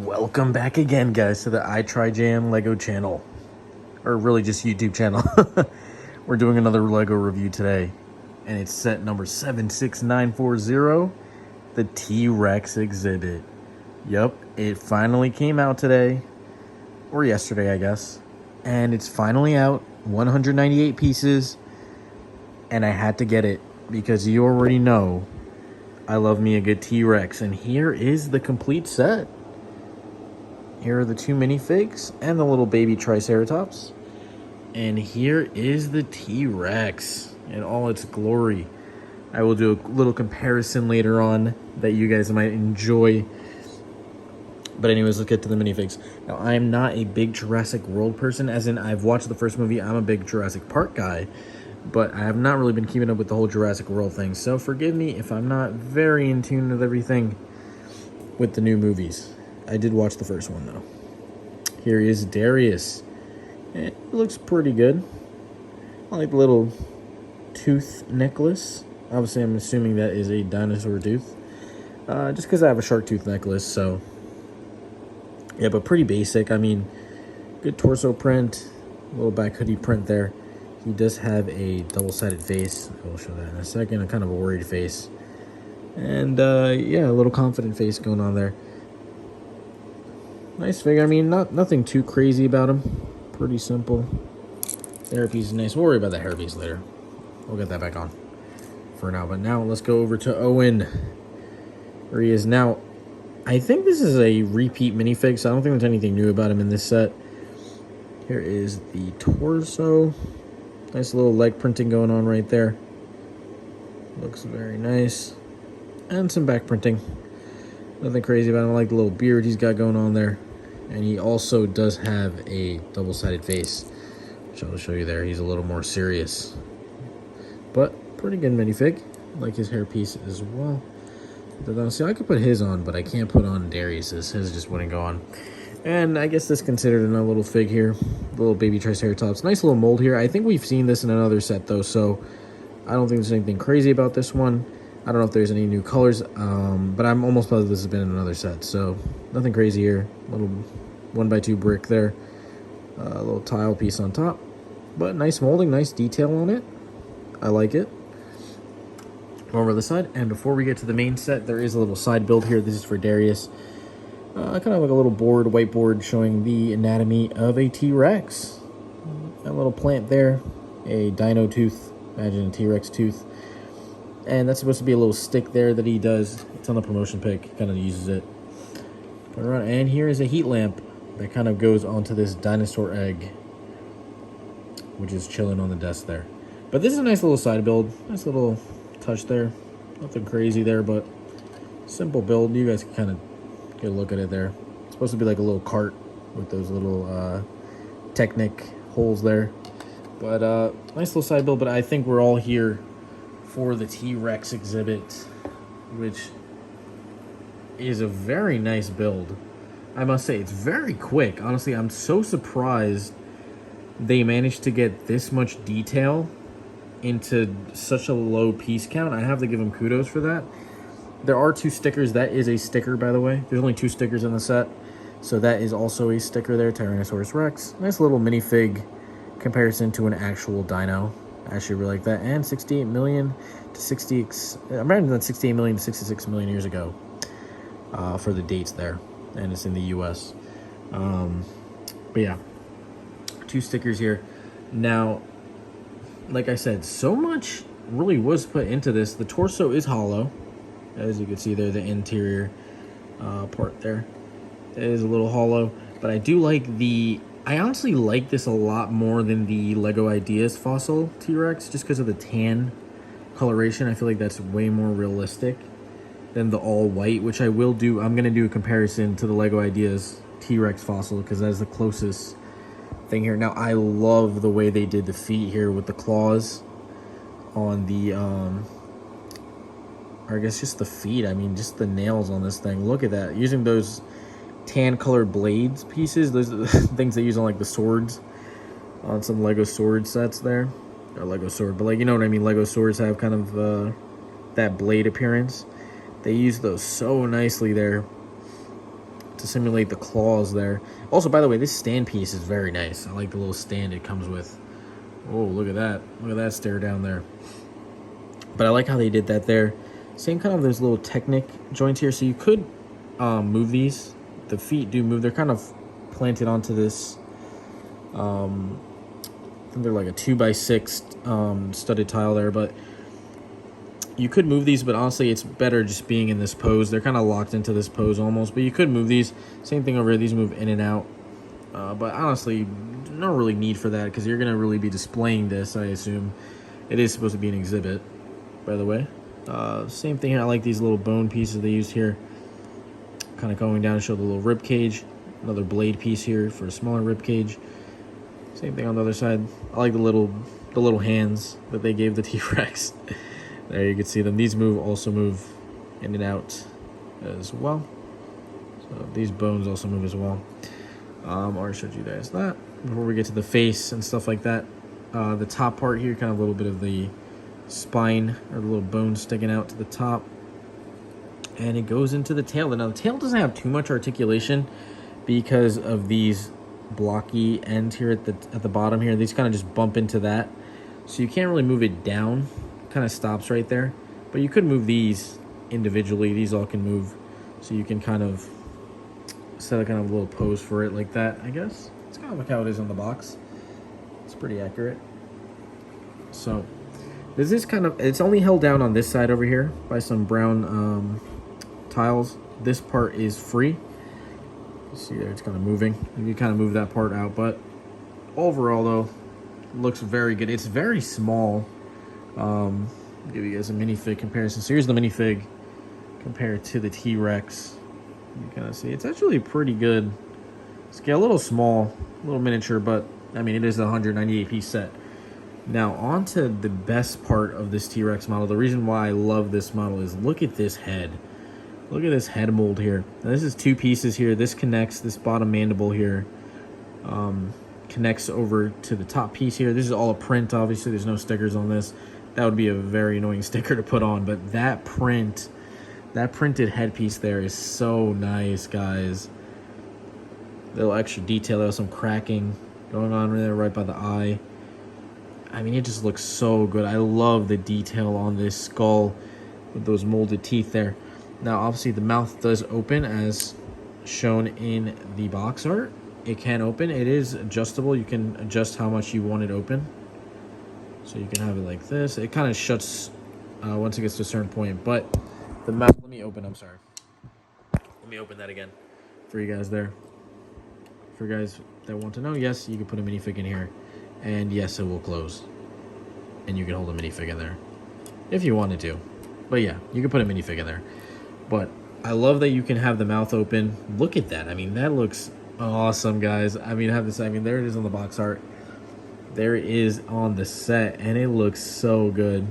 Welcome back again, guys, to the I Try Jam Lego channel. Or really just YouTube channel. We're doing another Lego review today. And it's set number 76940, the T-Rex exhibit. Yup, it finally came out today. Or yesterday, I guess. And it's finally out. 198 pieces. And I had to get it because you already know I love me a good T-Rex. And here is the complete set. Here are the two minifigs and the little baby Triceratops. And here is the T-Rex in all its glory. I will do a little comparison later on that you guys might enjoy. But anyways, let's get to the minifigs. Now, I'm not a big Jurassic World person, as in I've watched the first movie. I'm a big Jurassic Park guy. But I have not really been keeping up with the whole Jurassic World thing. So forgive me if I'm not very in tune with everything with the new movies. I did watch the first one, though. Here is Darius. It looks pretty good. I like the little tooth necklace. Obviously, I'm assuming that is a dinosaur tooth. Just because I have a shark tooth necklace, so... yeah, but pretty basic. I mean, good torso print. A little back hoodie print there. He does have a double-sided face. I will show that in a second. A kind of a worried face. And, yeah, a little confident face going on there. Nice figure. I mean, nothing too crazy about him. Pretty simple. The hairpiece is nice. We'll worry about the hairpiece later. We'll get that back on for now. But now let's go over to Owen, where he is now. I think this is a repeat minifig, so I don't think there's anything new about him in this set. Here is the torso. Nice little leg printing going on right there. Looks very nice. And some back printing. Nothing crazy about him. I like the little beard he's got going on there. And he also does have a double-sided face, which I'll show you there. He's a little more serious. But pretty good minifig. I like his hairpiece as well. See, I could put his on, but I can't put on Darius's. His just wouldn't go on. And I guess this is considered another little fig here. The little baby Triceratops. Nice little mold here. I think we've seen this in another set, though, so I don't think there's anything crazy about this one. I don't know if there's any new colors, but I'm almost positive this has been in another set, so nothing crazy here. Little 1x2 brick there. A little tile piece on top. But nice molding, nice detail on it. I like it. Over the side, and before we get to the main set, there is a little side build here. This is for Darius. Kind of like a little board, whiteboard, showing the anatomy of a T-Rex. A little plant there. A dino tooth. Imagine a T-Rex tooth. And that's supposed to be a little stick there that he does. It's on the promotion pic. Kind of uses it. Put it around. And here is a heat lamp that kind of goes onto this dinosaur egg, which is chilling on the desk there. But this is a nice little side build. Nice little touch there. Nothing crazy there, but simple build. You guys can kind of get a look at it there. It's supposed to be like a little cart with those little Technic holes there. But nice little side build. But I think we're all here for the T-Rex exhibit, which is a very nice build. I must say, it's very quick. Honestly, I'm so surprised they managed to get this much detail into such a low piece count. I have to give them kudos for that. There are two stickers. That is a sticker, by the way. There's only two stickers in the set, so that is also a sticker there. Tyrannosaurus Rex. Nice little minifig comparison to an actual dino. I actually really like that. And 68 million to 66. I'm rather than 68 million to 66 million years ago for the dates there. And it's in the US. But yeah, two stickers here. Now, like I said, so much really was put into this. The torso is hollow. As you can see there, the interior part there is a little hollow. But I do like the... I honestly like this a lot more than the Lego Ideas fossil T-Rex, just because of the tan coloration. I feel like that's way more realistic than the all white, which I will do. I'm going to do a comparison to the Lego Ideas T-Rex fossil, because that's the closest thing here. Now, I love the way they did the feet here with the claws on the, or I guess just the feet. I mean, just the nails on this thing. Look at that. Using those tan colored blades pieces, those are the things they use on like the swords on some Lego sword sets there, or Lego sword, but like, you know what I mean, Lego swords have kind of that blade appearance. They use those so nicely there to simulate the claws there. Also, by the way, this stand piece is very nice. I like the little stand it comes with. Oh, look at that. Look at that stare down there. But I like how they did that there. Same kind of those little Technic joints here. So you could move these. The feet do move. They're kind of planted onto this. I think they're like a 2x6 studded tile there. But you could move these, but honestly, it's better just being in this pose. They're kind of locked into this pose almost. But you could move these. Same thing over here. These move in and out. But honestly, no really need for that because you're going to really be displaying this, I assume. It is supposed to be an exhibit, by the way. Same thing here. I like these little bone pieces they used here. Kind of going down to show the little rib cage. Another blade piece here for a smaller rib cage. Same thing on the other side. I like the little hands that they gave the T-Rex. There you can see them. These also move in and out as well. So these bones also move as well. I already showed you guys that. Before we get to the face and stuff like that, the top part here, kind of a little bit of the spine or the little bone sticking out to the top. And it goes into the tail. Now the tail doesn't have too much articulation because of these blocky ends here at the bottom here. These kind of just bump into that. So you can't really move it down. Kind of stops right there. But you could move these individually. These all can move. So you can kind of set a kind of little pose for it like that, I guess. It's kind of like how it is on the box. It's pretty accurate. So this is kind of, it's only held down on this side over here by some brown tiles. This part is free. You see there, it's kind of moving. You can kind of move that part out, but overall though, looks very good. It's very small. Give you guys a minifig comparison. So here's the minifig compared to the T-Rex. You kind of see it's actually pretty good scale. A little small, a little miniature, but I mean it is a 198 piece set. Now on to the best part of this T-Rex model. The reason why I love this model is look at this head. Look at this head mold here. Now this is two pieces here. This connects, this bottom mandible here connects over to the top piece here. This is all a print, obviously. There's no stickers on this. That would be a very annoying sticker to put on, but that print, that printed headpiece there is so nice, guys. Little extra detail. There's some cracking going on right there, right by the eye. I mean, it just looks so good. I love the detail on this skull with those molded teeth there. Now, obviously, the mouth does open as shown in the box art. It can open. It is adjustable. You can adjust how much you want it open. So you can have it like this. It kind of shuts once it gets to a certain point. But the mouth, let me open, I'm sorry. Let me open that again for you guys there. For you guys that want to know, yes, you can put a minifig in here. And yes, it will close. And you can hold a minifig in there if you wanted to. But yeah, you can put a minifig in there. But I love that you can have the mouth open. Look at that. I mean, that looks awesome, guys. I mean, there it is on the box art. There it is on the set, and it looks so good.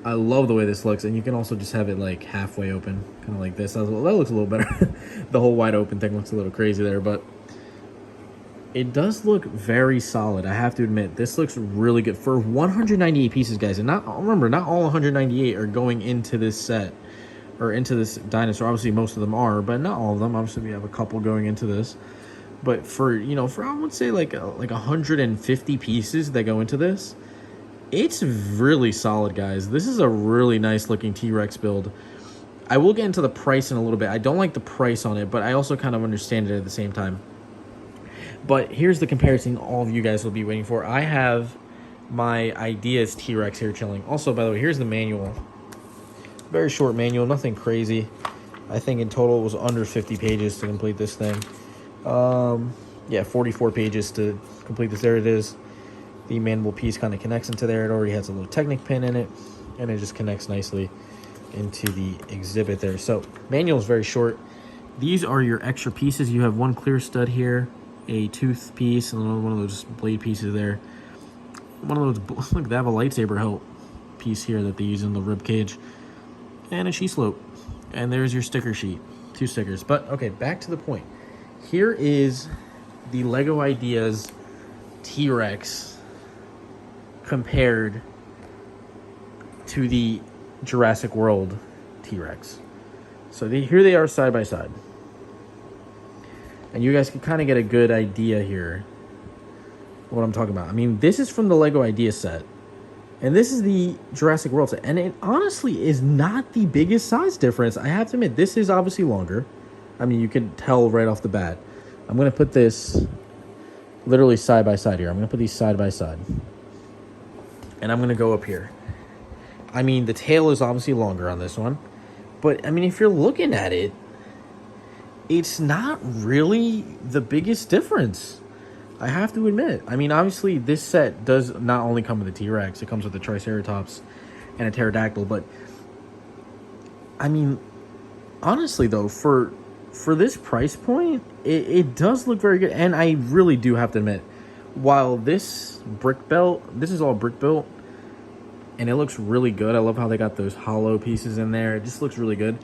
I love the way this looks, and you can also just have it like halfway open, kind of like this. That looks a little better. The whole wide open thing looks a little crazy there, but it does look very solid. I have to admit, this looks really good for 198 pieces, guys. And remember, not all 198 are going into this set or into this dinosaur. Obviously, most of them are, but not all of them. Obviously, we have a couple going into this. But for I would say like 150 pieces that go into this, it's really solid, guys. This is a really nice looking T-Rex build. I will get into the price in a little bit. I don't like the price on it, but I also kind of understand it at the same time. But here's the comparison all of you guys will be waiting for. I have my Ideas T-Rex here chilling. Also, by the way, here's the manual. Very short manual, nothing crazy. I think in total it was under 50 pages to complete this thing. Yeah, 44 pages to complete this. There it is. The mandible piece kind of connects into there. It already has a little Technic pin in it, and it just connects nicely into the exhibit there. So, manual is very short. These are your extra pieces. You have one clear stud here, a tooth piece, and another one of those blade pieces there. One of those, look, they have a lightsaber hilt piece here that they use in the rib cage, and a sheet slope. And there's your sticker sheet, 2 stickers. But okay, back to the point. Here is the Lego Ideas T-Rex compared to the Jurassic World T-Rex. So here they are side by side. And you guys can kind of get a good idea here what I'm talking about. I mean, this is from the Lego Idea set. And this is the Jurassic World set. And it honestly is not the biggest size difference. I have to admit, this is obviously longer. I mean, you can tell right off the bat. I'm going to put this literally side by side here. I'm going to put these side by side. And I'm going to go up here. I mean, the tail is obviously longer on this one. But, I mean, if you're looking at it, it's not really the biggest difference. I have to admit. I mean, obviously, this set does not only come with a T-Rex. It comes with a Triceratops and a Pterodactyl. But, I mean, honestly, though, for this price point, it does look very good. And I really do have to admit, while this is all brick built, and it looks really good. I love how they got those hollow pieces in there. It just looks really good.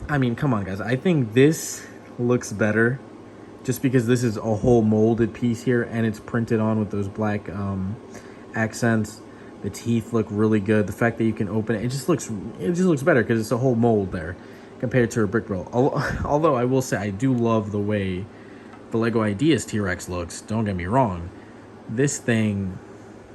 I mean, come on, guys. I think this looks better just because this is a whole molded piece here and it's printed on with those black accents. The teeth look really good. The fact that you can open it, it just looks better because it's a whole mold there compared to a brick build. Although I will say I do love the way the Lego Ideas T-Rex looks. Don't get me wrong. This thing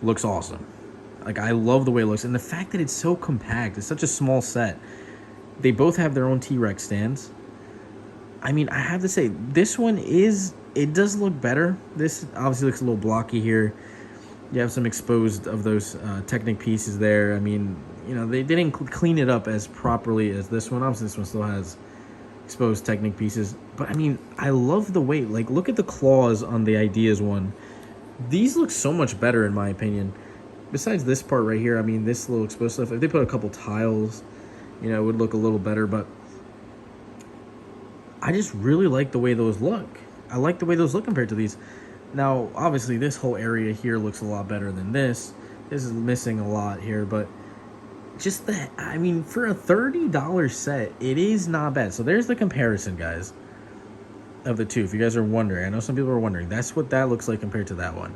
looks awesome. Like, I love the way it looks. And the fact that it's so compact. It's such a small set. They both have their own T-Rex stands. I mean, I have to say, this one it does look better. This obviously looks a little blocky here. You have some exposed of those Technic pieces there. I mean, you know, they didn't clean it up as properly as this one. Obviously, this one still has exposed Technic pieces. But, I mean, I love the way, like, look at the claws on the Ideas one. These look so much better, in my opinion. Besides this part right here, I mean, this little exposed stuff, if they put a couple tiles, you know, it would look a little better. But I just really like the way those look. I like the way those look compared to these. Now, obviously, this whole area here looks a lot better than this. This is missing a lot here, but just that, I mean, for a $30 set, it is not bad. So there's the comparison, guys, of the two. If you guys are wondering, I know some people are wondering, that's what that looks like compared to that one.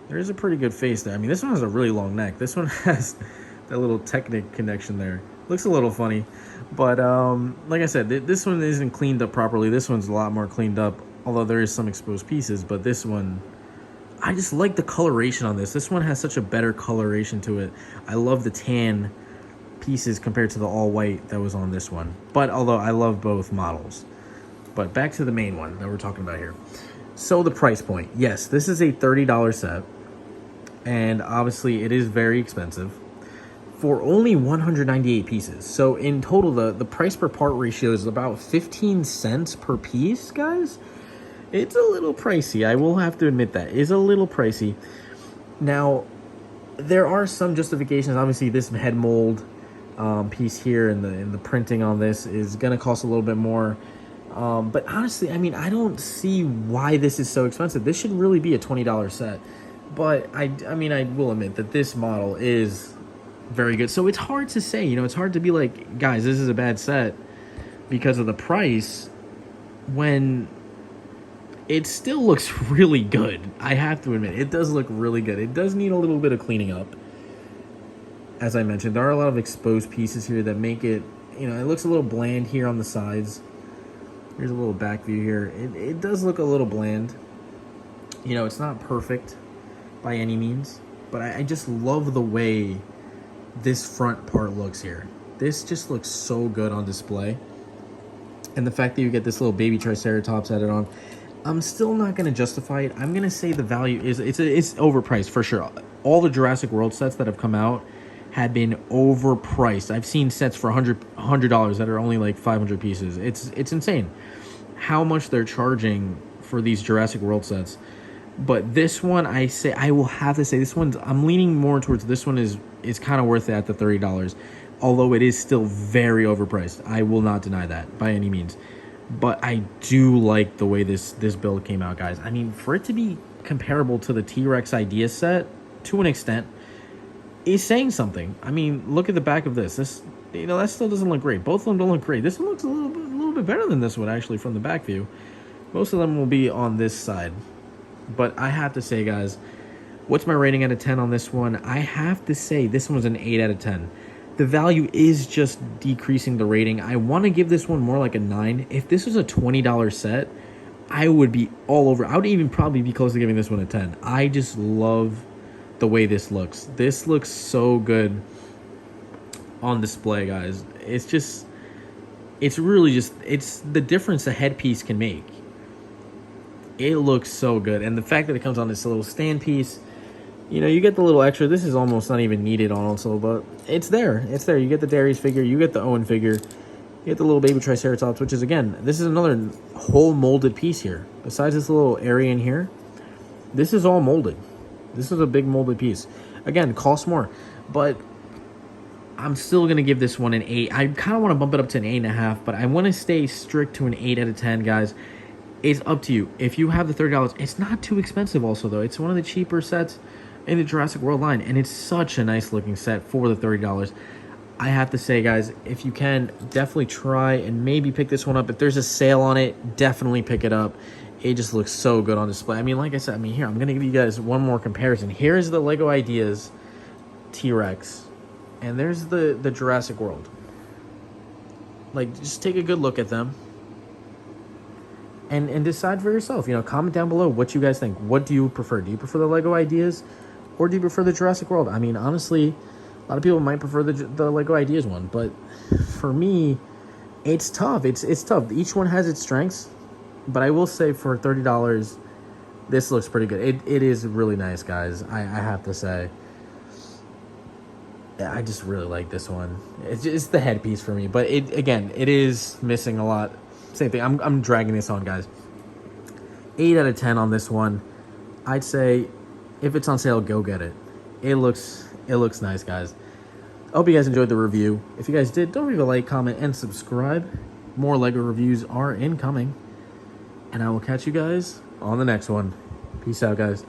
There's a pretty good face there. I mean, this one has a really long neck. This one has that little Technic connection there. Looks a little funny. But, like I said, this one isn't cleaned up properly. This one's a lot more cleaned up, although there is some exposed pieces. But this one, I just like the coloration on this. This one has such a better coloration to it. I love the tan pieces compared to the all-white that was on this one. But, although I love both models. But back to the main one that we're talking about here. So, the price point. Yes, this is a $30 set. And obviously, it is very expensive for only 198 pieces. So, in total, the price per part ratio is about 15 cents per piece, guys. It's a little pricey. I will have to admit that. It's a little pricey. Now, there are some justifications. Obviously, this head mold piece here and the printing on this is going to cost a little bit more. But honestly, I mean, I don't see why this is so expensive. This should really be a $20 set. But I mean, I will admit that this model is very good. So it's hard to say, you know, it's hard to be like, guys, this is a bad set because of the price when it still looks really good. I have to admit, it does look really good. It does need a little bit of cleaning up. As I mentioned, there are a lot of exposed pieces here that make it, you know, it looks a little bland here on the sides. Here's a little back view here. It does look a little bland. You know, it's not perfect by any means, but I just love the way this front part looks here. This just looks so good on display. And the fact that you get this little baby Triceratops added on, I'm still not going to justify it. I'm going to say the value is, it's overpriced for sure. All the Jurassic World sets that have come out have been overpriced. I've seen sets for $100 that are only like 500 pieces. It's insane how much they're charging for these Jurassic World sets. But this one, I will have to say, this one's, I'm leaning more towards this one is kind of worth it at the $30. Although it is still very overpriced. I will not deny that by any means. But I do like the way this build came out, guys. I mean, for it to be comparable to the T-Rex Idea set, to an extent, is saying something. I mean, look at the back of this. This, you know, that still doesn't look great. Both of them don't look great. This one looks a little bit better than this one, actually, from the back view. Most of them will be on this side. But I have to say, guys, what's my rating out of 10 on this one? I have to say this one's an 8 out of 10. The value is just decreasing the rating. I want to give this one more like a 9. If this was a $20 set, I would be all over. I would even probably be close to giving this one a 10. I just love the way this looks. This looks so good on display, guys. It's really just, it's the difference a headpiece can make. It looks so good. And the fact that it comes on this little stand piece, you know, you get the little extra. This is almost not even needed on also, but it's there. It's there. You get the Darius figure. You get the Owen figure. You get the little baby Triceratops, which is, again, this is another whole molded piece here. Besides this little area in here, this is all molded. This is a big molded piece. Again, costs more, but I'm still going to give this one an 8. I kind of want to bump it up to an 8.5, but I want to stay strict to an 8 out of 10, guys. It's up to you. If you have the $30, it's not too expensive also, though. It's one of the cheaper sets in the Jurassic World line, and it's such a nice looking set for the $30. I have to say, guys, if you can, definitely try and maybe pick this one up. If there's a sale on it, definitely pick it up. It just looks so good on display. I mean, like I said, here, I'm going to give you guys one more comparison. Here's the LEGO Ideas T-Rex, and there's the Jurassic World. Like, just take a good look at them and decide for yourself. You know, comment down below what you guys think. What do you prefer? Do you prefer the LEGO Ideas, or do you prefer the Jurassic World? I mean, honestly, a lot of people might prefer the LEGO Ideas one, but for me, it's tough. It's tough. Each one has its strengths, but I will say for $30, this looks pretty good. It is really nice, guys. I have to say. I just really like this one. It's the headpiece for me, but again, it is missing a lot. Same thing. I'm dragging this on, guys. 8 out of 10 on this one. I'd say if it's on sale, go get it. It looks nice, guys. I hope you guys enjoyed the review. If you guys did, don't forget to like, comment, and subscribe. More LEGO reviews are incoming. And I will catch you guys on the next one. Peace out, guys.